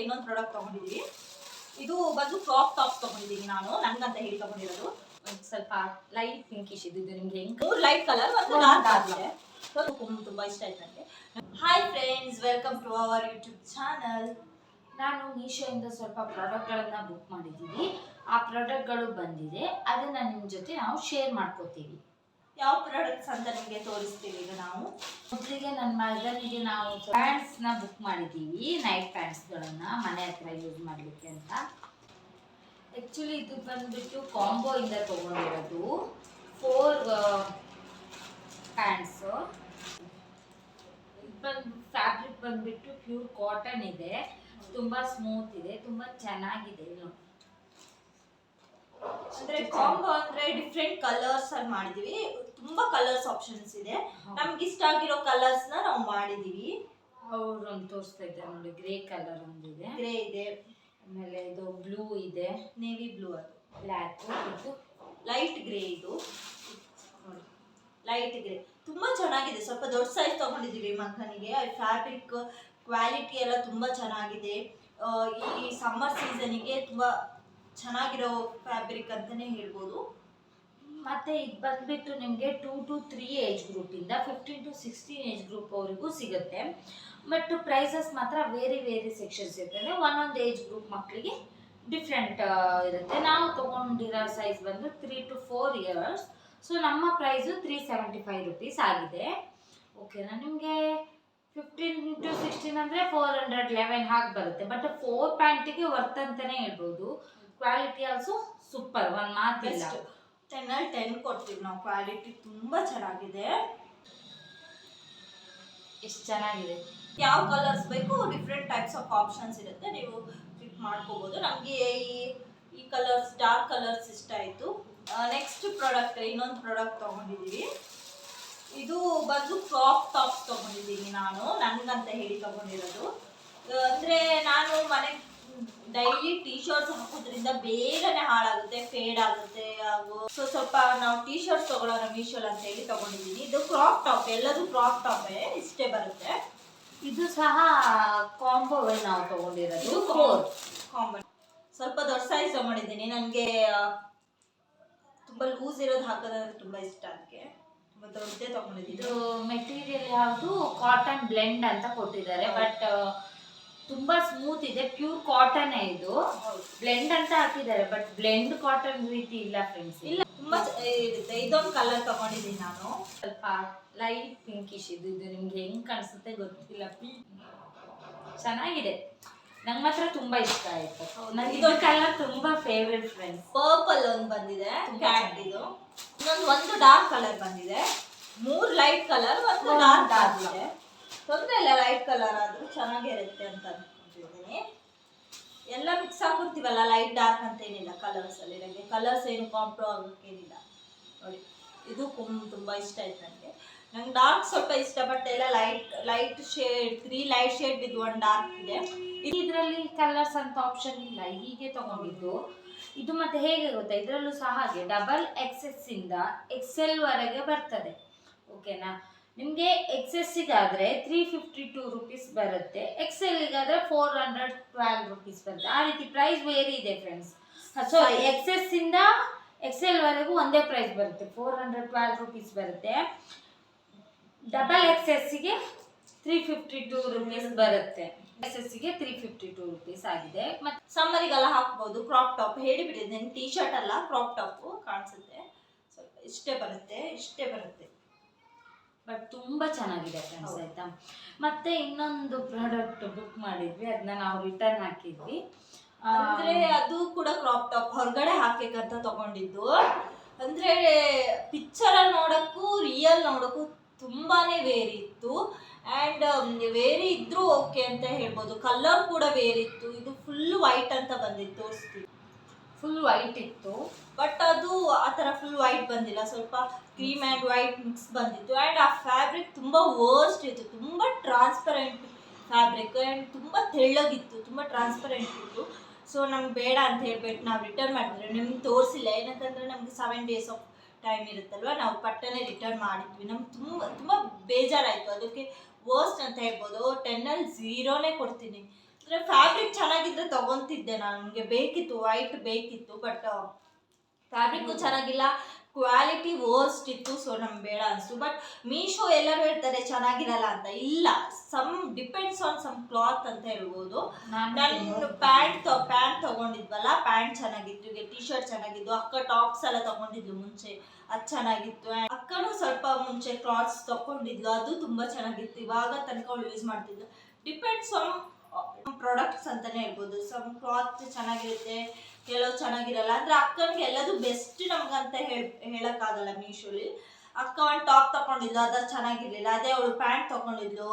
ಇನ್ನೊಂದು ಪ್ರಾಡಕ್ಟ್ ತಗೊಂಡಿದ್ದೀವಿ. ಇದು ಬಂದು ಕ್ರಾಪ್ ಟಾಪ್ ತಗೊಂಡಿದ್ದೀನಿ ನಾನು, ನಂಗಂತ ಹೇಳಿ ತಗೊಂಡಿರೋದು. ಒಂದು ಸ್ವಲ್ಪ ಲೈಟ್ ಪಿಂಕಿಶ್ ಇದು ನಿಮಗೆ ಮೂರು ಲೈಟ್ ಕಲರ್ ಒಂದು ಡಾರ್ಕ್ ಆಗಿದೆ. ತುಂಬಾ ಇಷ್ಟ ಆಯ್ತು ನನಗೆ. Hi friends, welcome to our YouTube channel. ನಾನು ಮೀಶೋಯಿಂದ ಸ್ವಲ್ಪ ಪ್ರಾಡಕ್ಟ್ಗಳನ್ನು ಬುಕ್ ಮಾಡಿದ್ದೀವಿ. ಆ ಪ್ರಾಡಕ್ಟ್ಗಳು ಬಂದಿದೆ, ಅದನ್ನು ನಿಮ್ಮ ಜೊತೆ ನಾವು ಶೇರ್ ಮಾಡ್ಕೋತೀವಿ. ಯಾವ ಪ್ರಾಡಕ್ಟ್ಸ್ ಅಂತ ನಿಮಗೆ ತೋರಿಸ್ತೀವಿ ಈಗ ನಾವು. ಮೊದಲಿಗೆ ನನ್ನ ಮಗನಿಗೆ ನಾವು ಪ್ಯಾಂಟ್ಸ್ನ ಬುಕ್ ಮಾಡಿದ್ದೀವಿ, ನೈಟ್ ಪ್ಯಾಂಟ್ಸ್ಗಳನ್ನು ಮನೆ ಹತ್ರ ಯೂಸ್ ಮಾಡಲಿಕ್ಕೆ ಅಂತ. ಆ್ಯಕ್ಚುಲಿ ಇದು ಬಂದುಬಿಟ್ಟು ಕಾಂಬೋ ಇಂದ ತೊಗೊಂಡಿರೋದು 4 ಪ್ಯಾಂಟ್ಸು. ಇದು ಬಂದು ಫ್ಯಾಬ್ರಿಕ್ ಬಂದುಬಿಟ್ಟು ಪ್ಯೂರ್ ಕಾಟನ್ ಇದೆ, ತುಂಬ ಸ್ಮೂತ್ ಇದೆ, ತುಂಬ ಚೆನ್ನಾಗಿದೆ. ಅಂದ್ರೆ ಕಾಂಬೋ ಅಂದ್ರೆ ಡಿಫ್ರೆಂಟ್ ಕಲರ್ಸ್ ಅಲ್ಲಿ ಮಾಡಿದೀವಿ. ತುಂಬಾ ಕಲರ್ಸ್ ಆಪ್ಷನ್ಸ್ ಇದೆ, ನಮ್ಗೆ ಇಷ್ಟ ಆಗಿರೋ ಕಲರ್ಸ್ ನ ನಾವು ಮಾಡಿದೀವಿ. ಅವ್ರೊಂದು ತೋರಿಸ್ತಾ ಇದ್ದಾರೆ ನೋಡಿ, ಗ್ರೇ ಕಲರ್ ಒಂದಿದೆ, ಗ್ರೇ ಇದೆ, ಆಮೇಲೆ ಇದು ಬ್ಲೂ ಇದೆ, ನೇವಿ ಬ್ಲೂ, ಅದು ಬ್ಲ್ಯಾಕ್, ಇದು ಲೈಟ್ ಗ್ರೇ. ಇದು ಲೈಟ್ ಗ್ರೇ ತುಂಬಾ ಚೆನ್ನಾಗಿದೆ. ಸ್ವಲ್ಪ ದೊಡ್ಡ ಸೈಜ್ ತಗೊಂಡಿದೀವಿ ಮಕ್ಕನಿಗೆ. ಫ್ಯಾಬ್ರಿಕ್ ಕ್ವಾಲಿಟಿ ಎಲ್ಲ ತುಂಬಾ ಚೆನ್ನಾಗಿದೆ. ಈ ಸಮ್ಮರ್ ಸೀಸನ್ಗೆ ತುಂಬಾ ಚೆನ್ನಾಗಿರೋ ಫ್ಯಾಬ್ರಿಕ್ ಅಂತಾನೆ ಹೇಳ್ಬೋದು. ಮತ್ತೆ ಇದು ಬಂದ್ಬಿಟ್ಟು ನಿಮಗೆ 2 to 3 ಏಜ್ ಗ್ರೂಪಿಂದ 15 to 16 ಏಜ್ ಗ್ರೂಪ್ ಅವರಿಗೂ ಸಿಗುತ್ತೆ. ಬಟ್ ಪ್ರೈಸಸ್ ಮಾತ್ರ ವೇರಿ ಸೆಕ್ಷನ್ಸ್ ಇರ್ತದೆ. ಒಂದೊಂದು ಏಜ್ ಗ್ರೂಪ್ ಮಕ್ಕಳಿಗೆ ಡಿಫ್ರೆಂಟ್ ಇರುತ್ತೆ. ನಾವು ತೊಗೊಂಡಿರೋ ಸೈಜ್ ಬಂದು 3 to 4 ಇಯರ್ಸ್. ಸೊ ನಮ್ಮ ಪ್ರೈಸು 375 rupees ಆಗಿದೆ. ಓಕೆನಾ? ನಿಮಗೆ 15 to 16 ಅಂದರೆ 411 ಹಾಗೆ ಬರುತ್ತೆ. ಬಟ್ 4 ಪ್ಯಾಂಟಿಗೆ ವರ್ತ್ ಅಂತಲೇ ಹೇಳ್ಬೋದು. ಕ್ವಾಲಿಟಿ ಆಲ್ಸೋ ಸೂಪರ್, ಒಂದು ಮಾತಿಲ್ಲ. 10 ಅಲ್ಲಿ 10 ಕೊಡ್ತೀವಿ ನಾವು. ಕ್ವಾಲಿಟಿ ತುಂಬಾ ಚೆನ್ನಾಗಿದೆ. ಎಷ್ಟು ಚೆನ್ನಾಗಿದೆ. ಯಾವ ಕಲರ್ಸ್ ಬೇಕು ಡಿಫ್ರೆಂಟ್ ಟೈಪ್ಸ್ ಆಫ್ ಆಪ್ಷನ್ಸ್ ಇರುತ್ತೆ, ನೀವು ಕ್ಲಿಕ್ ಮಾಡ್ಕೋಬಹುದು. ನಮಗೆ ಈ ಕಲರ್ಸ್, ಡಾರ್ಕ್ ಕಲರ್ಸ್ ಇಷ್ಟ ಆಯಿತು. ನೆಕ್ಸ್ಟ್ ಪ್ರಾಡಕ್ಟ್, ಇನ್ನೊಂದು ಪ್ರಾಡಕ್ಟ್ ತಗೊಂಡಿದ್ದೀವಿ. ಇದು ಬಂದು ಕ್ರಾಪ್ ಟಾಪ್ಸ್ ತಗೊಂಡಿದ್ದೀನಿ ನಾನು, ನನಗಂತ ಹೇಳಿ ತಗೊಂಡಿರೋದು. ಅಂದರೆ ನಾನು ಮನೆ ಡೈಲಿ ಟೀ ಶರ್ಟ್ಸ್ ಹಾಕೋದ್ರಿಂದ ಬೇಗನೆ ಹಾಳಾಗುತ್ತೆ, ಫೇಡ್ ಆಗುತ್ತೆ. ಹಾಗೂ ಸ್ವಲ್ಪ ನಾವು ಟೀ ಶರ್ಟ್ಸ್ ತಗೊಳ್ಳೋಣ ಮೀಶೋಲ್ ಅಂತ ಹೇಳಿ ತಗೊಂಡಿದ್ದೀನಿ. ಇದು ಕ್ರಾಪ್ ಟಾಪ್, ಎಲ್ಲದೂ ಕ್ರಾಪ್ ಟಾಪೇ, ಇಷ್ಟೇ ಬರುತ್ತೆ. ಇದು ಸಹ ಕಾಂಬೋ ನಾವು ತಗೊಂಡಿರೋದು. ಕಾಂಬೋ ಸ್ವಲ್ಪ ದೊಡ್ಡ ಸೈಜ್ ತಗೊಂಡಿದ್ದೀನಿ. ನನಗೆ ತುಂಬ ಲೂಸ್ ಇರೋದು ಹಾಕೋದಂದ್ರೆ ತುಂಬ ಇಷ್ಟ, ಅದಕ್ಕೆ ತುಂಬ ದೊಡ್ಡದೇ ತಗೊಂಡಿದ್ದೀನಿ. ಇದು ಮೆಟೀರಿಯಲ್ ಯಾವುದು ಕಾಟನ್ ಬ್ಲೆಂಡ್ ಅಂತ ಕೊಟ್ಟಿದ್ದಾರೆ, ಬಟ್ ತುಂಬ ಸ್ಮೂತ್ ಇದೆ. ಪ್ಯೂರ್ ಕಾಟನ್ ಇದು. ಬ್ಲೆಂಡ್ ಅಂತ ಹಾಕಿದ್ದಾರೆ, ಬಟ್ ಬ್ಲೆಂಡ್ ಕಾಟನ್ ರೀತಿ ಇಲ್ಲ ಫ್ರೆಂಡ್ಸ್. ಇಲ್ಲ, ತುಂಬ ಇರುತ್ತೆ. ಇದೊಂದು ಕಲರ್ ತಗೊಂಡಿದ್ದೀನಿ ನಾನು, ಸ್ವಲ್ಪ ಲೈಟ್ ಪಿಂಕಿಶ್ ಇದು ನಿಮ್ಗೆ ಹೆಂಗ್ ಕಾಣಿಸುತ್ತೆ ಗೊತ್ತಿಲ್ಲ. ಚೆನ್ನಾಗಿದೆ, ನಂಗೆ ಮಾತ್ರ ತುಂಬಾ ಇಷ್ಟ ಆಯ್ತು. ನನಗೆ ಇದೊಂದು ಕಲರ್ ತುಂಬಾ ಫೇವ್ರೆಟ್ ಫ್ರೆಂಡ್ಸ್. ಪರ್ಪಲ್ ಒಂದು ಬಂದಿದೆ, ಕ್ಯಾಟ್. ಇದು ಒಂದು ಡಾರ್ಕ್ ಕಲರ್ ಬಂದಿದೆ, 3 ಲೈಟ್ ಕಲರ್, ಒಂದು ಡಾರ್ಕ್ ಇದೆ. ತೊಂದರೆ ಇಲ್ಲ, ಲೈಟ್ ಕಲರ್ ಆದ್ರೂ ಚೆನ್ನಾಗಿರುತ್ತೆ ಅಂತ ಅನ್ಕೊಂಡಿದ್ದೀನಿ. ಎಲ್ಲ ಮಿಕ್ಸ್ ಹಾಕಿರ್ತೀವಲ್ಲ, ಲೈಟ್ ಡಾರ್ಕ್ ಅಂತ ಏನಿಲ್ಲ ಕಲರ್ಸ್ ಅಲ್ಲಿ. ನನಗೆ ಕಲರ್ಸ್ ಏನು ಕಾಂಪ್ರೋ ಆಗೋಕ್ಕೇನಿಲ್ಲ ನೋಡಿ. ಇದು ತುಂಬ ಇಷ್ಟ ಆಯ್ತು ನನಗೆ. ನಂಗೆ ಡಾರ್ಕ್ ಸ್ವಲ್ಪ ಇಷ್ಟ, ಬಟ್ ಎಲ್ಲ light shade, 3 light shade with 1 dark ಇದೆ. ಇದರಲ್ಲಿ ಕಲರ್ಸ್ ಅಂತ ಆಪ್ಷನ್ ಇಲ್ಲ, ಹೀಗೆ ತಗೊಂಡಿದ್ದು. ಇದು ಮತ್ತೆ ಹೇಗೆ ಗೊತ್ತಾ, ಇದರಲ್ಲೂ ಸಹ ಹಾಗೆ ಡಬಲ್ XS ಇಂದ XL ವರೆಗೆ ಬರ್ತದೆ. ಓಕೆನಾ? ನಿಮಗೆ XS-ಗಾದರೆ 352 rupees ಬರುತ್ತೆ, XL-ಗಾದರೆ 412 rupees ಬರುತ್ತೆ. ಆ ರೀತಿ ಪ್ರೈಸ್ ವೇರಿ ಇದೆ ಫ್ರೆಂಡ್ಸ್. ಸೊ XS-ಇಂದ XL ವರೆಗೂ ಒಂದೇ ಪ್ರೈಸ್ ಬರುತ್ತೆ, 412 rupees ಬರುತ್ತೆ. ಡಬಲ್ XS-ಗೆ 352 rupees ಬರುತ್ತೆ. XS-ಗೆ 352 rupees ಆಗಿದೆ. ಮತ್ತೆ ಸಮ್ಮರಿಗೆಲ್ಲ ಹಾಕ್ಬೋದು. ಕ್ರಾಪ್ ಟಾಪ್ ಹೇಳಿಬಿಟ್ಟಿದ್ದೇನೆ, ಟೀ ಶರ್ಟ್ ಅಲ್ಲ, ಕ್ರಾಪ್ ಟಾಪ್ ಕಾಣಿಸುತ್ತೆ. ಸ್ವಲ್ಪ ಇಷ್ಟೇ ಬರುತ್ತೆ, ಬಟ್ ತುಂಬ ಚೆನ್ನಾಗಿದೆ ಫ್ರೆಂಡ್ಸ್. ಆಯ್ತಾ? ಮತ್ತೆ ಇನ್ನೊಂದು ಪ್ರಾಡಕ್ಟ್ ಬುಕ್ ಮಾಡಿದ್ವಿ, ಅದನ್ನ ನಾವು ರಿಟರ್ನ್ ಹಾಕಿದ್ವಿ. ಅಂದ್ರೆ ಅದು ಕೂಡ ಕ್ರಾಪ್ ಟಾಪ್ ಹೊರಗಡೆ ಹಾಕ್ಬೇಕಂತ ತಗೊಂಡಿದ್ದು. ಅಂದ್ರೆ ಪಿಕ್ಚರ್ ಅಲ್ಲಿ ನೋಡಕ್ಕೂ ರಿಯಲ್ ನೋಡಕ್ಕೂ ತುಂಬಾನೇ ವೇರಿ ಇತ್ತು. ಆ್ಯಂಡ್ ವೇರಿ ಇದ್ರೂ ಓಕೆ ಅಂತ ಹೇಳ್ಬೋದು. ಕಲರ್ ಕೂಡ ವೇರಿ ಇತ್ತು. ಇದು ಫುಲ್ ವೈಟ್ ಅಂತ ಬಂದಿತ್ತು, ತೋರಿಸ್ತೀವಿ. ಫುಲ್ ವೈಟ್ ಇತ್ತು, ಬಟ್ ಅದು ಆ ಥರ ಫುಲ್ ವೈಟ್ ಬಂದಿಲ್ಲ, ಸ್ವಲ್ಪ ಕ್ರೀಮ್ ಆ್ಯಂಡ್ ವೈಟ್ ಮಿಕ್ಸ್ ಬಂದಿತ್ತು. ಆ್ಯಂಡ್ ಆ ಫ್ಯಾಬ್ರಿಕ್ ತುಂಬ ವರ್ಸ್ಟ್ ಇತ್ತು, ತುಂಬ ಟ್ರಾನ್ಸ್ಪರೆಂಟ್ ಫ್ಯಾಬ್ರಿಕ್. ಆ್ಯಂಡ್ ತುಂಬ ತೆಳ್ಳಗಿತ್ತು, ತುಂಬ ಟ್ರಾನ್ಸ್ಪರೆಂಟ್ ಇತ್ತು. ಸೊ ನಮ್ಗೆ ಬೇಡ ಅಂತ ಹೇಳ್ಬಿಟ್ಟು ನಾವು ರಿಟರ್ನ್ ಮಾಡಿದ್ರೆ, ನಿಮ್ಗೆ ತೋರಿಸಿಲ್ಲ. ಏನಂತಂದರೆ ನಮಗೆ 7 days ಆಫ್ ಟೈಮ್ ಇರುತ್ತಲ್ವ, ನಾವು ಪಟ್ಟನೆ ರಿಟರ್ನ್ ಮಾಡಿದ್ವಿ. ನಮ್ಗೆ ತುಂಬ ಬೇಜಾರಾಯಿತು. ಅದಕ್ಕೆ ವರ್ಸ್ಟ್ ಅಂತ ಹೇಳ್ಬೋದು. 10 ಅಲ್ಲಿ 0 ಕೊಡ್ತೀನಿ. ಅಂದರೆ ಫ್ಯಾಬ್ರಿಕ್ ಚೆನ್ನಾಗಿದ್ರೆ ತೊಗೊತಿದ್ದೆ, ನನಗೆ ಬೇಕಿತ್ತು, ವೈಟ್ ಬೇಕಿತ್ತು. ಬಟ್ ಫ್ಯಾಬ್ರಿಕ್ಕು ಚೆನ್ನಾಗಿಲ್ಲ, ಕ್ವಾಲಿಟಿ ವರ್ಸ್ಟ್ ಇತ್ತು. ಸೊ ನಮ್ಗೆ ಬೇಡ ಅನಿಸ್ತು. ಬಟ್ ಮೀಶೋ ಎಲ್ಲರೂ ಹೇಳ್ತಾರೆ ಚೆನ್ನಾಗಿರಲ್ಲ ಅಂತ. ಇಲ್ಲ, some depends on some cloth ಅಂತ ಹೇಳ್ಬೋದು. ನಾನು ಪ್ಯಾಂಟ್ ತೊಗೊಂಡಿದ್ವಲ್ಲ, ಪ್ಯಾಂಟ್ ಚೆನ್ನಾಗಿತ್ತು, ಈಗ ಟಿ ಶರ್ಟ್ ಚೆನ್ನಾಗಿತ್ತು. ಅಕ್ಕ ಟಾಪ್ಸ್ ಎಲ್ಲ ತೊಗೊಂಡಿದ್ಲು ಮುಂಚೆ, ಅದು ಚೆನ್ನಾಗಿತ್ತು. ಅಕ್ಕನೂ ಸ್ವಲ್ಪ ಮುಂಚೆ ಕ್ಲಾತ್ಸ್ ತೊಗೊಂಡಿದ್ಲು, ಅದು ತುಂಬ ಚೆನ್ನಾಗಿತ್ತು. ಇವಾಗ ತನಕ ಅವಳು ಯೂಸ್ ಮಾಡ್ತಿದ್ಲು. ಡಿಪೆಂಡ್ಸ್ ಆನ್ ಪ್ರಾಡಕ್ಟ್ಸ್ ಅಂತಲೇ ಹೇಳ್ಬೋದು. ಸಮ್ ಕ್ಲಾತ್ ಚೆನ್ನಾಗಿರುತ್ತೆ, ಕೆಲವು ಚೆನ್ನಾಗಿರಲ್ಲ. ಅಂದರೆ ಅಕ್ಕನಿಗೆ ಎಲ್ಲದು ಬೆಸ್ಟ್ ನಮ್ಗಂತ ಹೇಳೋಕ್ಕಾಗಲ್ಲ. ಮೀಶೋಲಿ ಅಕ್ಕ ಒಂದು ಟಾಪ್ ತೊಗೊಂಡಿದ್ಲು, ಅದು ಚೆನ್ನಾಗಿರಲಿಲ್ಲ. ಅದೇ ಅವಳು ಪ್ಯಾಂಟ್ ತೊಗೊಂಡಿದ್ಲು,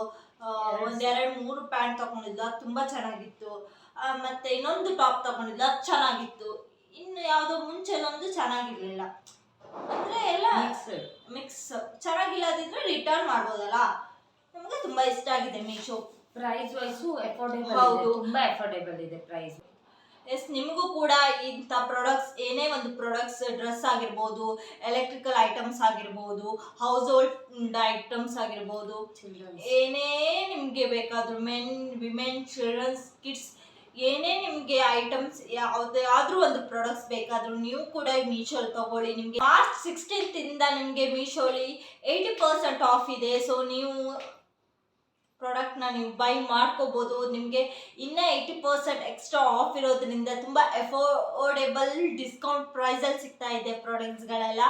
ಒಂದೆರಡು ಮೂರು ಪ್ಯಾಂಟ್ ತೊಗೊಂಡಿದ್ಲು, ಅದು ತುಂಬ ಚೆನ್ನಾಗಿತ್ತು. ಮತ್ತು ಇನ್ನೊಂದು ಟಾಪ್ ತೊಗೊಂಡಿದ್ಲು, ಅದು ಚೆನ್ನಾಗಿತ್ತು. ಇನ್ನು ಯಾವುದೋ ಮುಂಚೆನೊಂದು ಚೆನ್ನಾಗಿರಲಿಲ್ಲ. ಅಂದರೆ ಎಲ್ಲ ಮಿಕ್ಸ್ ಚೆನ್ನಾಗಿಲ್ಲದಿದ್ರೆ ರಿಟರ್ನ್ ಮಾಡ್ಬೋದಲ್ಲ. ನಮಗೆ ತುಂಬ ಇಷ್ಟ ಆಗಿದೆ ಮೀಶೋ. ಪ್ರೈಸ್ ವೈಸು ಅಫೋರ್ಡೆಬಲ್, ಹೌದು, ತುಂಬಾ ಅಫೋರ್ಡೆಬಲ್ ಇದೆ ಪ್ರೈಸ್. ಎಸ್, ನಿಮಗೂ ಕೂಡ ಇಂಥ ಪ್ರಾಡಕ್ಟ್ಸ್, ಏನೇ ಒಂದು ಪ್ರಾಡಕ್ಟ್ಸ್, ಡ್ರೆಸ್ ಆಗಿರ್ಬೋದು, ಎಲೆಕ್ಟ್ರಿಕಲ್ ಐಟಮ್ಸ್ ಆಗಿರ್ಬೋದು, ಹೌಸ್ ಹೋಲ್ಡ್ ಐಟಮ್ಸ್ ಆಗಿರ್ಬೋದು, ಏನೇ ನಿಮಗೆ ಬೇಕಾದರೂ ವಿಮೆನ್, ಚಿಲ್ಡ್ರನ್ಸ್, ಕಿಡ್ಸ್, ಏನೇ ನಿಮಗೆ ಐಟಮ್ಸ್ ಯಾವುದಾದ್ರೂ ಒಂದು ಪ್ರಾಡಕ್ಟ್ಸ್ ಬೇಕಾದರೂ ನೀವು ಕೂಡ ಮೀಶೋಲಿ ತಗೊಳ್ಳಿ. ನಿಮಗೆ ಮಾರ್ಚ್ 16th ನಿಮಗೆ ಮೀಶೋಲಿ 80% ಆಫ್ ಇದೆ. ಸೊ ನೀವು ಪ್ರಾಡಕ್ಟ್ನ ನೀವು ಬೈ ಮಾಡ್ಕೋಬೋದು. ನಿಮಗೆ ಇನ್ನೂ 80% ಎಕ್ಸ್ಟ್ರಾ ಆಫ್ ಇರೋದ್ರಿಂದ ತುಂಬ ಅಫೋರ್ಡೆಬಲ್ ಡಿಸ್ಕೌಂಟ್ ಪ್ರೈಸಲ್ಲಿ ಸಿಗ್ತಾ ಇದೆ ಪ್ರಾಡಕ್ಟ್ಸ್ಗಳೆಲ್ಲ.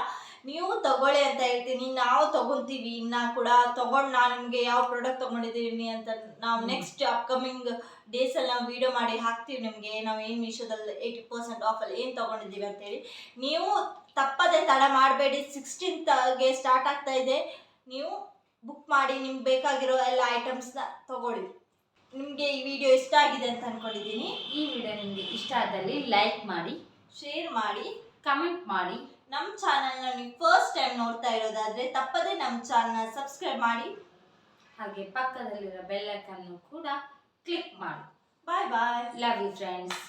ನೀವು ತಗೊಳ್ಳಿ ಅಂತ ಹೇಳ್ತೀನಿ. ನಾವು ತೊಗೊತೀವಿ, ಇನ್ನು ಕೂಡ ತೊಗೊಂಡು ನಾನು ನಿಮಗೆ ಯಾವ ಪ್ರಾಡಕ್ಟ್ ತೊಗೊಂಡಿದ್ದೀನಿ ಅಂತ ನಾವು ನೆಕ್ಸ್ಟ್ ಅಪ್ಕಮಿಂಗ್ ಡೇಸಲ್ಲಿ ನಾವು ವೀಡಿಯೋ ಮಾಡಿ ಹಾಕ್ತೀವಿ ನಿಮಗೆ. ನಾವು ಏನು ಮೀಶೋದಲ್ಲಿ 80% ಆಫಲ್ಲಿ ಏನು ತೊಗೊಂಡಿದ್ದೀವಿ ಅಂತೇಳಿ. ನೀವು ತಪ್ಪದೆ ತಡ ಮಾಡಬೇಡಿ. 16th ಸ್ಟಾರ್ಟ್ ಆಗ್ತಾ ಇದೆ. ನೀವು ಬುಕ್ ಮಾಡಿ, ನಿಮ್ಗೆ ಬೇಕಾಗಿರೋ ಎಲ್ಲ ಐಟಮ್ಸ್ನ ತಗೊಳ್ಳಿ. ನಿಮಗೆ ಈ ವಿಡಿಯೋ ಇಷ್ಟ ಆಗಿದೆ ಅಂತ ಅಂದ್ಕೊಂಡಿದ್ದೀನಿ. ಈ ವಿಡಿಯೋ ನಿಮಗೆ ಇಷ್ಟ ಆದಲ್ಲಿ ಲೈಕ್ ಮಾಡಿ, ಶೇರ್ ಮಾಡಿ, ಕಮೆಂಟ್ ಮಾಡಿ. ನಮ್ಮ ಚಾನಲ್ನ ನೀವು ಫಸ್ಟ್ ಟೈಮ್ ನೋಡ್ತಾ ಇರೋದಾದರೆ ತಪ್ಪದೆ ನಮ್ಮ ಚಾನಲ್ನ ಸಬ್ಸ್ಕ್ರೈಬ್ ಮಾಡಿ, ಹಾಗೆ ಪಕ್ಕದಲ್ಲಿರೋ ಬೆಲ್ ಐಕಾನ್ ಕೂಡ ಕ್ಲಿಕ್ ಮಾಡಿ. Bye bye. Love you friends.